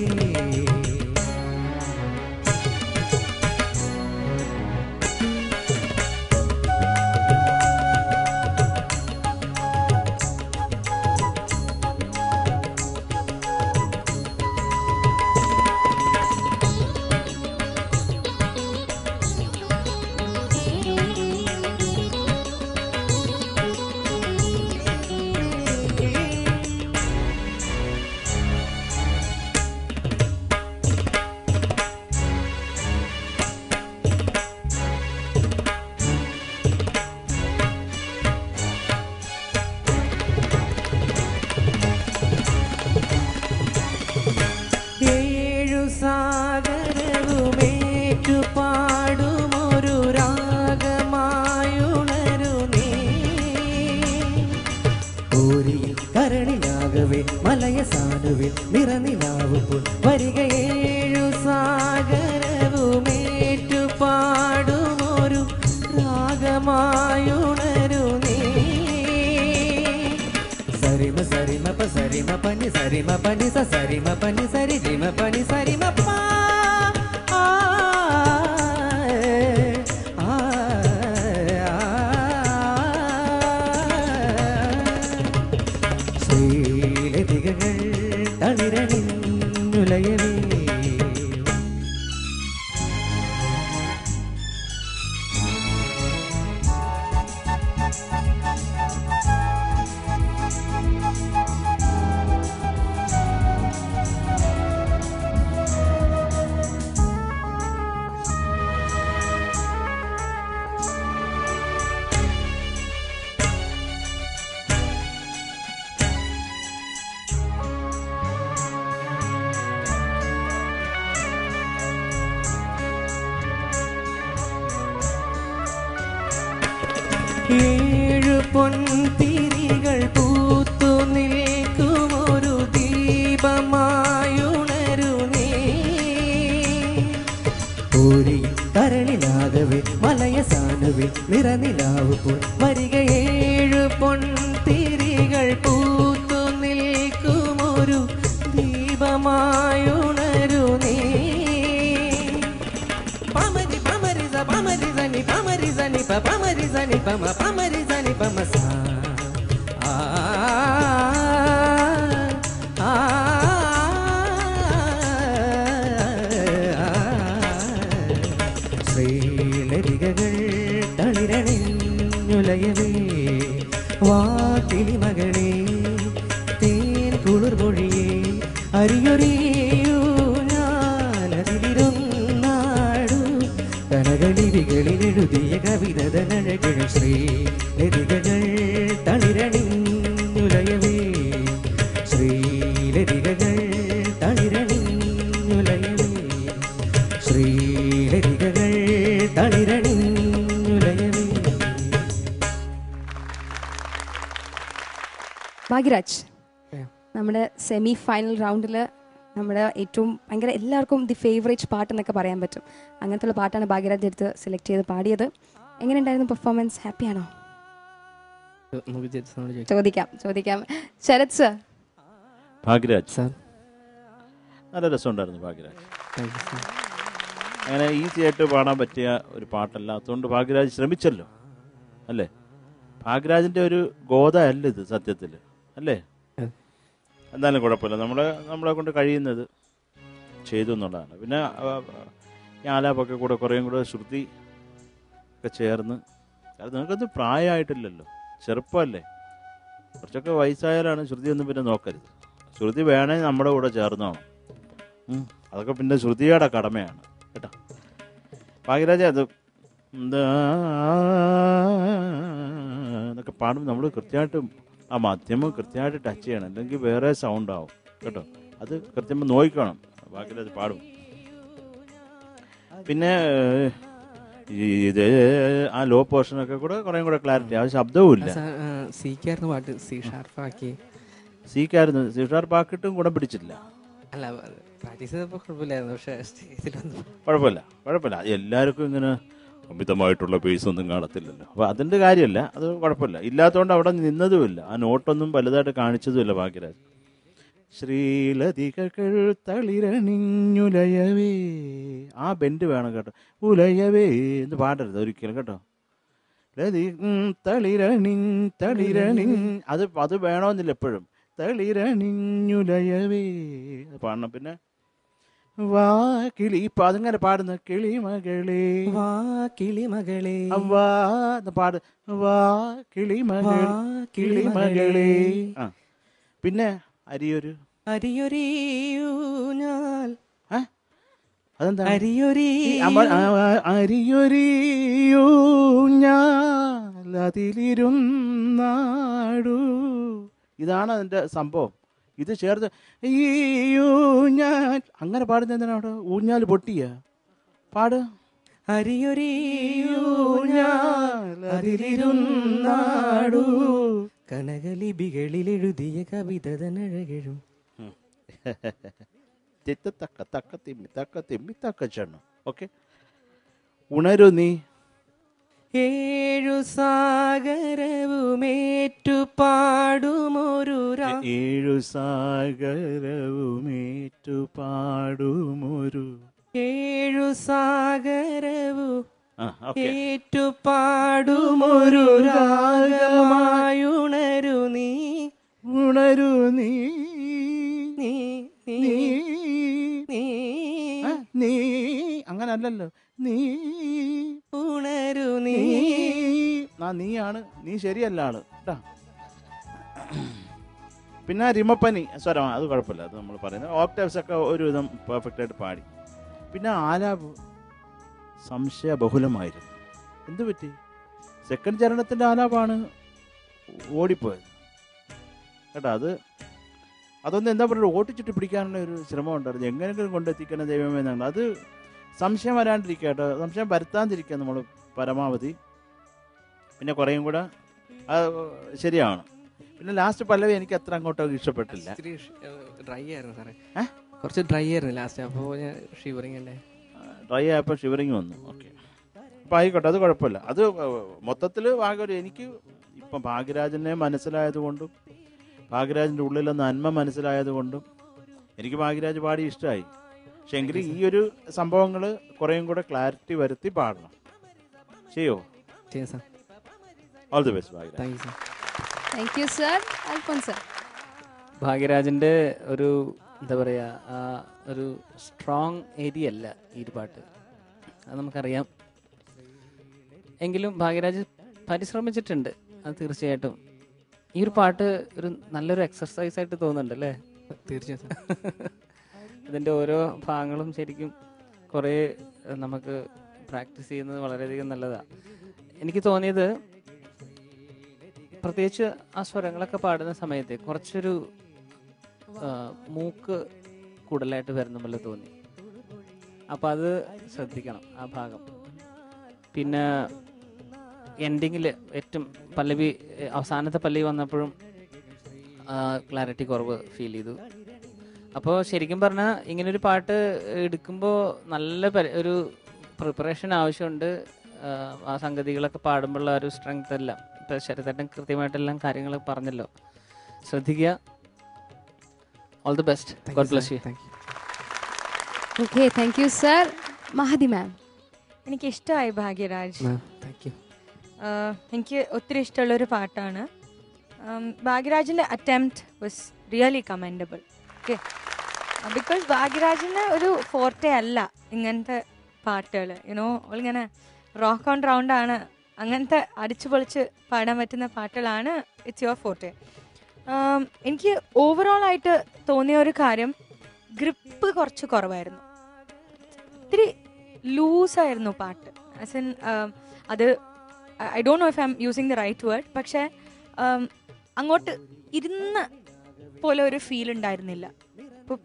J: സാഗരവുമേറ്റു പാടുമൊരു രാഗമായുണരു നീ കോരിയിൽ കരണിലാകവേ മലയസാനുവിൽ നിറനിലാവുമ്പോൾ വരികയേഴു സാഗരവുമേറ്റു പാടുമൊരു രാഗമായുണരു നീ സരിമ സരിമ പ സരിമ പനി സരിമ പനി സ സരിമ പനി സരി രിമ പനി സരിമ പ ശ്രീലതികൾ തളിരണിഞ്ഞുലയവേ. ഏഴു പൊൻതിരികൾ പൂത്തു നിൽക്കുമൊരു ദീപമായുണരു നീ കോരിയിൽ കരളിലാകവേ മലയസാനുവിൽ നിറനിലാവുമ്പോൾ വരികയേഴു പൊൻതിരികൾ പൂത്തു നിൽക്കുമൊരു ദീപമായുണരു നീ പമരി പമരി സ പമരി സനി പമരി സനി പ പമരി സനി പമ പമരി സനി പമ സ ആ ആ ശ്രീലതികകൾ തളിരണിഞ്ഞുലയവേ വാക്കിളിമകളെ തേൻ കുളിർമൊഴിയേ അരിയൊറിയൂ ഞാനതിലിരുന്നാടു കനകളിവികളിൽ എഴുതിയ കവിതനഴകൾ ശ്രീലതികകൾ തളിരണിഞ്ഞുലയവേ ശ്രീലതികകൾ തളിരണിഞ്ഞുലയവേ ശ്രീലതികകൾ തളിരണിഞ്ഞുലയവേ.
A: ഭാഗ്യരാജ്, നമ്മുടെ സെമി ഫൈനൽ റൗണ്ടിൽ നമ്മുടെ ഏറ്റവും ഭയങ്കര എല്ലാവർക്കും ദി ഫേവറേറ്റ് പാട്ട് എന്നൊക്കെ പറയാൻ പറ്റും. അങ്ങനത്തെ പാട്ടാണ് ഭാഗ്യരാജ് എടുത്ത് സെലക്ട് ചെയ്ത് പാടിയത്. എങ്ങനെയുണ്ടായിരുന്നു പെർഫോമൻസ്? ഹാപ്പിയാണോ? ചോദിക്കാം. ശരത് സർ.
D: ഭാഗ്യരാജ് സാർ നല്ല രസമുണ്ടായിരുന്നു. ഭാഗ്യരാജ് അങ്ങനെ ഈസി ആയിട്ട് പാടാൻ പറ്റിയ ഒരു പാട്ടല്ലാത്തതുകൊണ്ട് ഭാഗ്യരാജ് ശ്രമിച്ചല്ലോ അല്ലേ? ഭാഗ്യരാജിൻ്റെ ഒരു ഗോത അല്ല ഇത് സത്യത്തിൽ, അല്ലേ? എന്തായാലും കുഴപ്പമില്ല, നമ്മളെ കൊണ്ട് കഴിയുന്നത് ചെയ്തു എന്നുള്ളതാണ്. പിന്നെ ഈ ആലാപൊക്കെ കൂടെ കുറേയും കൂടെ ശ്രുതി ഒക്കെ ചേർന്ന്, അത് നിങ്ങൾക്കത് പ്രായമായിട്ടില്ലല്ലോ, ചെറുപ്പമല്ലേ, കുറച്ചൊക്കെ വയസ്സായാലാണ് ശ്രുതി ഒന്നും പിന്നെ നോക്കരുത്. ശ്രുതി വേണേ നമ്മുടെ കൂടെ ചേർന്നോണം. അതൊക്കെ പിന്നെ ശ്രുതിയുടെ കടമയാണ് കേട്ടോ. ഭാഗ്യരാജ് അത് എന്നൊക്കെ പാടുമ്പോൾ നമ്മൾ കൃത്യമായിട്ട് ആ മാധ്യമം കൃത്യമായിട്ട് ടച്ച് ചെയ്യണം, അല്ലെങ്കിൽ വേറെ സൗണ്ട് ആവും കേട്ടോ. അത് കൃത്യമായി നോക്കണം ഭാഗ്യരാജ് പാടും. പിന്നെ ഇത് ആ ലോ പോർഷനൊക്കെ കൂടെ കുറേ കൂടെ ക്ലാരിറ്റി, ആ ശബ്ദവും ഇല്ല.
I: സിക്കായിരുന്നു പാട്ട്, സി ഷാർപ്പാക്കി.
D: സിക്കായിരുന്നു, സി ഷാർപ്പാക്കിയിട്ടും ഗുണം പിടിച്ചില്ല.
I: അല്ല പ്രാക്ടീസ് ചെയ്തപ്പോൾ കുഴപ്പമില്ലായിരുന്നു, പക്ഷേ സ്റ്റേജിലൊന്നും
D: കുഴപ്പമില്ല. എല്ലാവർക്കും ഇങ്ങനെ അമിതമായിട്ടുള്ള പേസ് ഒന്നും കാണത്തില്ലല്ലോ. അപ്പോൾ അതിൻ്റെ കാര്യമല്ല, അത് കുഴപ്പമില്ല. ഇല്ലാത്തതുകൊണ്ട് അവിടെ നിന്നതുമില്ല, ആ നോട്ടൊന്നും വലുതായിട്ട് കാണിച്ചതുമില്ല ഭാഗ്യരാജ്. ശ്രീലതികകൾ തളിരണിഞ്ഞുലയവേ, ആ ബെൻഡ് വേണം കേട്ടോ. ഉലയവേ എന്ന് പാടരുത് ഒരിക്കലും കേട്ടോ. തളിരണി അത് വേണമെന്നില്ല എപ്പോഴും. തളിരണിഞ്ഞുലയവേ പാടണം. പിന്നെ വാ കിളി, ഇപ്പൊ അതിങ്ങനെ പാടുന്ന കിളിമകളെ,
J: വാ കിളിമകളെ,
D: വാ പാട്, വാ കിളിമകളെ. ആ പിന്നെ
J: അരിയൊരിയൂഞ്ഞാൽ,
D: അതെന്താ
J: അരിയൊരിയൂഞ്ഞാൽ
D: അതിലിരുന്നാടു, ഇതാണ് അതിന്റെ സംഭവം. ഇത് ചേർത്ത് ഈ ഊഞ്ഞാൽ അങ്ങനെ പാടുന്ന എന്തിനാ അവിടെ? ഊഞ്ഞാൽ പൊട്ടിയ പാട്.
J: അരിയൊരിയൂഞ്ഞാൽ അതിലിരുന്നാടു കനകലിപികളിൽ എഴുതിയ കവിതനഴകഴും.
D: ഓക്കെ, ഉണരു നീ.
J: ഏഴു സാഗരവുമേറ്റു പാടുമൊരു
D: ഏഴു സാഗരവുമേറ്റു പാടുമൊരു
J: ഏഴു സാഗരവു ഏറ്റു പാടുമൊരു രാഗമായുണരു നീ,
D: ഉണരു നീ, നീ അങ്ങനെ അല്ലല്ലോ, നീ
J: ഉണരു നീ.
D: നീയാണ്, നീ ശരിയല്ല ആള് കേട്ടാ. പിന്നെ റിമപ്പനി സ്വരം, അത് കുഴപ്പമില്ല, അത് നമ്മൾ പറയുന്നത് ഓക്ടാവ്സ് ഒക്കെ ഒരുവിധം പെർഫെക്റ്റ് ആയിട്ട് പാടി. പിന്നെ ആലാപ് സംശയബഹുലമായിരുന്നു. എന്തു പറ്റി? സെക്കൻഡ് ചരണത്തിൻ്റെ ആലാപാണ് ഓടിപ്പോയത് കേട്ടോ. അതൊന്നും എന്താ പറയുക, ഓട്ടിച്ചിട്ട് പിടിക്കാനുള്ള ഒരു ശ്രമം ഉണ്ടായിരുന്നു. എങ്ങനെയെങ്കിലും കൊണ്ടെത്തിക്കണം ദൈവമേ എന്നാണ്. അത് സംശയം വരാണ്ടിരിക്കുക കേട്ടോ, സംശയം വരുത്താതിരിക്കുക നമ്മൾ പരമാവധി. പിന്നെ കുറേയും കൂടെ ശരിയാണ്. പിന്നെ ലാസ്റ്റ് പല്ലവി എനിക്ക് അത്ര അങ്ങോട്ടോ ഇഷ്ടപ്പെട്ടില്ല.
I: ഡ്രൈ ആയിരുന്നു സാറേ, കുറച്ച് ഡ്രൈ ആയിരുന്നു ലാസ്റ്റ്. അപ്പോൾ ഞാൻ ഷിവറിങ് അല്ലേ,
D: ഡ്രൈ ആയപ്പോൾ ഷിവറിങ് വന്നു. ഓക്കെ, അപ്പോൾ ആയിക്കോട്ടെ, അത് കുഴപ്പമില്ല. അത് മൊത്തത്തിൽ എനിക്ക് ഇപ്പം ഭാഗ്യരാജനെ മനസ്സിലായതുകൊണ്ടും ഭാഗ്യരാജിൻ്റെ ഉള്ളിലെ നന്മ മനസ്സിലായതുകൊണ്ടും എനിക്ക് ഭാഗ്യരാജ് പാടി ഇഷ്ടമായി. പക്ഷെ എങ്കിലും ഈ ഒരു സംഭവങ്ങൾ കുറേയും കൂടെ ക്ലാരിറ്റി വരുത്തി പാടണം. ചെയ്യോ? All the best Bhagyaraj.
A: Thank you sir. Alphons sir.
E: ഭാഗ്യരാജിൻ്റെ ഒരു എന്താ പറയുക, ഒരു സ്ട്രോങ് ഏരിയ അല്ല ഈ പാട്ട്. അത് നമുക്കറിയാം. എങ്കിലും ഭാഗ്യരാജ് പരിശ്രമിച്ചിട്ടുണ്ട്, അത് തീർച്ചയായിട്ടും. ഈ ഒരു പാട്ട് ഒരു നല്ലൊരു എക്സർസൈസ് ആയിട്ട് തോന്നുന്നുണ്ട് അല്ലേ?
I: തീർച്ചയായിട്ടും.
E: ഇതിൻ്റെ ഓരോ ഭാഗങ്ങളും ശരിക്കും കുറേ നമുക്ക് പ്രാക്ടീസ് ചെയ്യുന്നത് വളരെയധികം നല്ലതാണ്. എനിക്ക് തോന്നിയത് പ്രത്യേകിച്ച് ആ സ്വരങ്ങളൊക്കെ പാടുന്ന സമയത്ത് കുറച്ചൊരു മൂക്ക് കൂടുതലായിട്ട് വരുന്ന പോലെ തോന്നി. അപ്പം അത് ശ്രദ്ധിക്കണം ആ ഭാഗം. പിന്നെ എൻഡിങ്ങിൽ ഏറ്റവും പല്ലവി, അവസാനത്തെ പല്ലവി വന്നപ്പോഴും ക്ലാരിറ്റി കുറവ് ഫീൽ ചെയ്തു. അപ്പോൾ ശരിക്കും പറഞ്ഞാൽ ഇങ്ങനൊരു പാട്ട് എടുക്കുമ്പോൾ നല്ല ഒരു പ്രിപ്പറേഷൻ ആവശ്യമുണ്ട്. ആ സംഗതികളൊക്കെ പാടുമ്പോഴുള്ള ഒരു സ്ട്രെങ്ത് എല്ലാം ഇപ്പം ശരത്തേട്ടൻ കൃത്യമായിട്ടെല്ലാം കാര്യങ്ങൾ പറഞ്ഞല്ലോ. ശ്രദ്ധിക്കുക. All the best. God bless you.
A: Okay, thank you sir. Mahathi ma'am.
F: എനിക്ക് ഇഷ്ടമായി ഭാഗ്യരാജ്.
I: Thank you.
F: എനിക്ക് ഒത്തിരി ഇഷ്ടമുള്ളൊരു പാട്ടാണ്. ഭാഗ്യരാജിൻ്റെ attempt was really commendable. Okay, because ഭാഗ്യരാജിന് ഒരു ഫോർട്ടേ അല്ല ഇങ്ങനത്തെ പാട്ടുകൾ. യുനോ ഇങ്ങനെ റോക്ക് ഓൺ റൗണ്ടാണ്, അങ്ങനത്തെ അടിച്ചു പൊളിച്ച് പാടാൻ പറ്റുന്ന പാട്ടുകളാണ് ഇറ്റ്സ് യുവർ ഫോർട്ടേ. എനിക്ക് ഓവറോളായിട്ട് തോന്നിയ ഒരു കാര്യം, ഗ്രിപ്പ് കുറച്ച് കുറവായിരുന്നു. ഇത്തിരി ലൂസായിരുന്നു പാട്ട്. ആസ് ഇൻ അത് I don't know if I am using the right word, പക്ഷേ അങ്ങോട്ട് ഇരുന്ന പോലെ ഒരു ഫീൽ ഉണ്ടായിരുന്നില്ല. ഇപ്പോൾ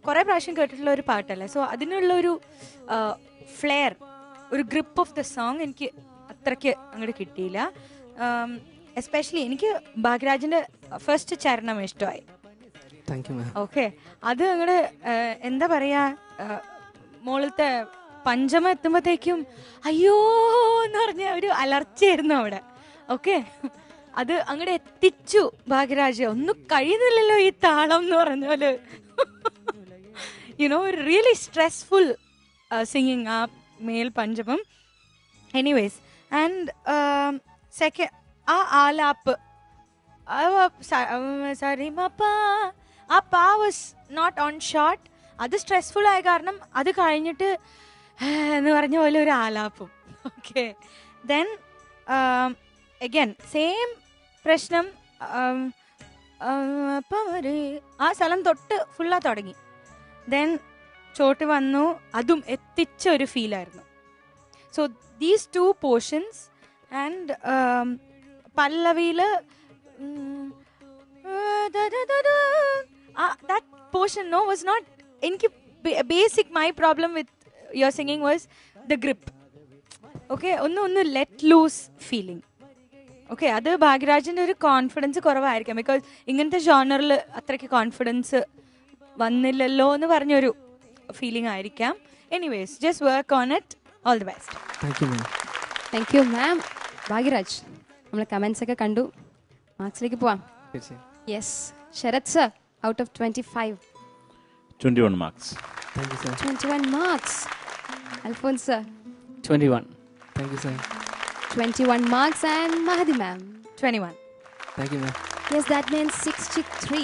F: കുറേ പ്രാവശ്യം കേട്ടിട്ടുള്ള ഒരു പാട്ടല്ലേ, സോ അതിനുള്ളൊരു ഫ്ലെയർ, ഒരു ഗ്രിപ്പ് ഓഫ് ദ സോങ് എനിക്ക് അത്രയ്ക്ക് അങ്ങോട്ട് കിട്ടിയില്ല. എസ്പെഷ്യലി എനിക്ക് ഭാഗ്യരാജിൻ്റെ ഫസ്റ്റ് ചരണം ഇഷ്ടമായി. ഓക്കെ, അത് അങ്ങോട്ട് എന്താ പറയുക, മുകളിലത്തെ പഞ്ചമ എത്തുമ്പോഴത്തേക്കും അയ്യോ എന്ന് പറഞ്ഞ ഒരു അലർച്ചയായിരുന്നു അവിടെ. ഓക്കെ, അത് അങ്ങോട്ട് എത്തിച്ചു ഭാഗ്യരാജ്. ഒന്നും കഴിയുന്നില്ലല്ലോ ഈ താളം എന്ന് പറഞ്ഞ പോലെ. യുനോ റിയലി സ്ട്രെസ്ഫുൾ സിംഗിങ് ആ മേൽ പഞ്ചമം. എനിവേസ്, ആൻഡ് സെക്കൻഡ് ആ ആലാപ്പ്, ആ പാ വാസ് നോട്ട് ഓൺ ഷോട്ട്. അത് സ്ട്രെസ്ഫുൾ ആയ കാരണം അത് കഴിഞ്ഞിട്ട് എന്ന് പറഞ്ഞ പോലെ ഒരു ആലാപ്പും. ഓക്കെ, ദെൻ അഗൈൻ സെയിം പ്രശ്നം. അപ്പം ആ സ്ഥലം തൊട്ട് ഫുള്ളാ തുടങ്ങി. ദെൻ ചോട്ട് വന്നു, അതും എത്തിച്ച ഒരു ഫീലായിരുന്നു. So these two portions and പല്ലവിയിൽ that portion was not, എനിക്ക് basic my problem with your singing was the grip. Okay, ഒന്ന് ലെറ്റ് ലൂസ് ഫീലിംഗ്. ഓക്കെ, അത് ഭാഗ്യരാജിൻ്റെ ഒരു കോൺഫിഡൻസ് കുറവായിരിക്കാം, ബിക്കോസ് ഇങ്ങനത്തെ ജോണറിൽ അത്രയ്ക്ക് കോൺഫിഡൻസ് വന്നില്ലല്ലോ എന്ന് പറഞ്ഞൊരു ഫീലിംഗ് ആയിരിക്കാം. Anyways, just work on it. All the best.
A: Thank you ma'am. Bhagyaraj, നമ്മൾ കമൻസ് ഒക്കെ കണ്ടു, മാർക്സിലേക്ക് പോവാം. Yes, Sarath sir, out of 25
D: 21 marks.
I: Thank you, sir.
A: 21 marks. Alphonse sir,
E: 21.
I: Thank you, sir.
A: 21 marks. And Mahadi ma'am,
F: 21.
I: Thank you, ma'am.
A: Yes, that means 63.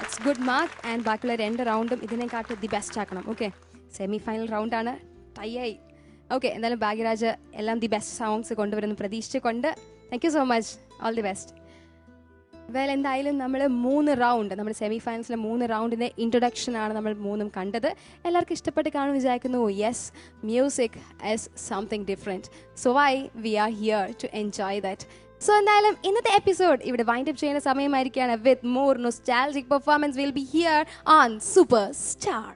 A: It's good mark. And ബാക്കിയുള്ള 2 റൗണ്ടും ഇതിനെക്കാട്ട് the best ആക്കണം. Okay, semi final റൗണ്ടാണ്, tie ആയി. Okay, എന്തായാലും ഭാഗ്യരാജ് എല്ലാം the best songs കൊണ്ടുവരുന്നു പ്രതീക്ഷിച്ചുകൊണ്ട് thank you so much. All the best. Well, എന്തായാലും നമ്മൾ 3 round, നമ്മുടെ സെമി ഫൈനൽസിലെ 3 റൗണ്ടിൻ്റെ ഇൻട്രൊഡക്ഷനാണ് നമ്മൾ 3ഉം കണ്ടത്. എല്ലാവർക്കും ഇഷ്ടപ്പെട്ട് കാണുമെന്ന് വിചാരിക്കുന്നു. Yes, music is something different, so why we are here to enjoy that. So എന്തായാലും ഇന്നത്തെ എപ്പിസോഡ് ഇവിടെ വൈൻഡ് അപ്പ് ചെയ്യുന്ന സമയമായിരിക്കുകയാണ്. With more nostalgic performance will be here on super star.